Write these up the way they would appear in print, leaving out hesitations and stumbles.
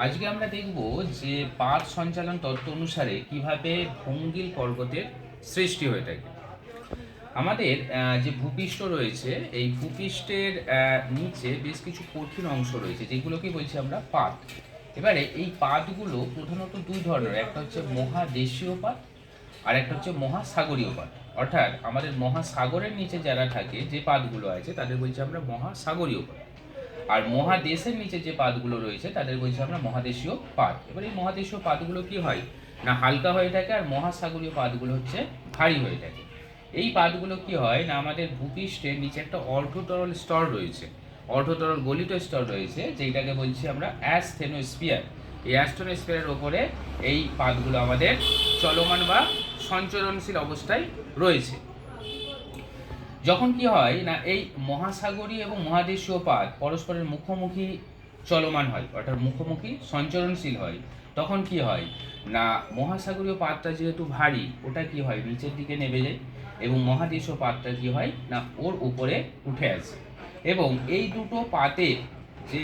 আজকে আমরা দেখব যে পাত সঞ্চালন তত্ত্ব অনুসারে কিভাবে ভঙ্গিল পর্বতের সৃষ্টি হয়ে থাকে। আমাদের যে ভূপৃষ্ঠ রয়েছে, এই ভূপৃষ্ঠের নিচে বেশ কিছু কঠিন অংশ রয়েছে, যেগুলোকে বলছি আমরা পাত। এবারে এই পাতগুলো প্রধানত দুই ধরনের, একটা হচ্ছে মহাদেশীয় পাত আর একটা হচ্ছে মহাসাগরীয় পাত। অর্থাৎ আমাদের মহাসাগরের নিচে যারা থাকে, যে পাতগুলো আছে, তাদের বলছি আমরা মহাসাগরীয় পাত। আর মহাদেশের নিচে যে পাতগুলো রয়েছে তাদের বলছি আমরা মহাদেশীয় পাত। এবার এই মহাদেশীয় পাতগুলো কি হয় না হালকা হয়ে থাকে, আর মহাসাগরীয় পাতগুলো হচ্ছে ভারী হয়ে থাকে। এই পাতগুলো কি হয় না আমাদের ভূপৃষ্ঠের নিচে একটা অর্ধতরল স্তর রয়েছে, অর্ধতরল গলিত স্তর রয়েছে, যেটাকে বলছি আমরা অ্যাসথেনোস্ফিয়ার। এই অ্যাসথেনোস্ফিয়ারের ওপরে এই পাতগুলো আমাদের চলমান বা সঞ্চরণশীল অবস্থায় রয়েছে। যখন কি হয় না এই মহাসাগরীয় এবং মহাদেশীয় পাত পরস্পরের মুখোমুখি চলমান হয়, অর্থাৎ মুখোমুখি সঞ্চরণশীল হয়, তখন কি হয় না মহাসাগরীয় পাতটা যেহেতু ভারী, ওটা কি হয় নিচের দিকে নেমে যায়, এবং মহাদেশীয় পাতটা কি হয় না ওর উপরে উঠে আসে। এবং এই দুটো পাতের যে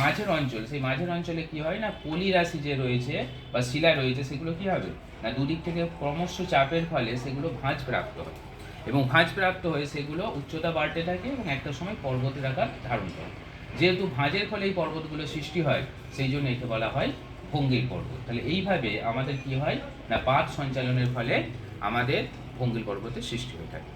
মাঝের অঞ্চল, সেই মাঝের অঞ্চলে কি হয় না পলি রাশি যে রয়েছে বা শিলা রয়েছে, সেগুলো কি হবে না দুদিক থেকে ক্রমশ চাপের ফলে সেগুলো ভাঁজ প্রাপ্ত হয়, এবং ভাঁজপ্রাপ্ত হয়ে সেগুলো উচ্চতা বাড়তে থাকে এবং একটা সময় পর্বতের আকার ধারণ করে। যেহেতু ভাঁজের ফলে এই পর্বতগুলো সৃষ্টি হয়, সেই জন্য একে বলা হয় ভঙ্গিল পর্বত। তাহলে এইভাবে আমাদের কি হয় না পাত সঞ্চালনের ফলে আমাদের ভঙ্গিল পর্বতের সৃষ্টি হয়ে থাকে।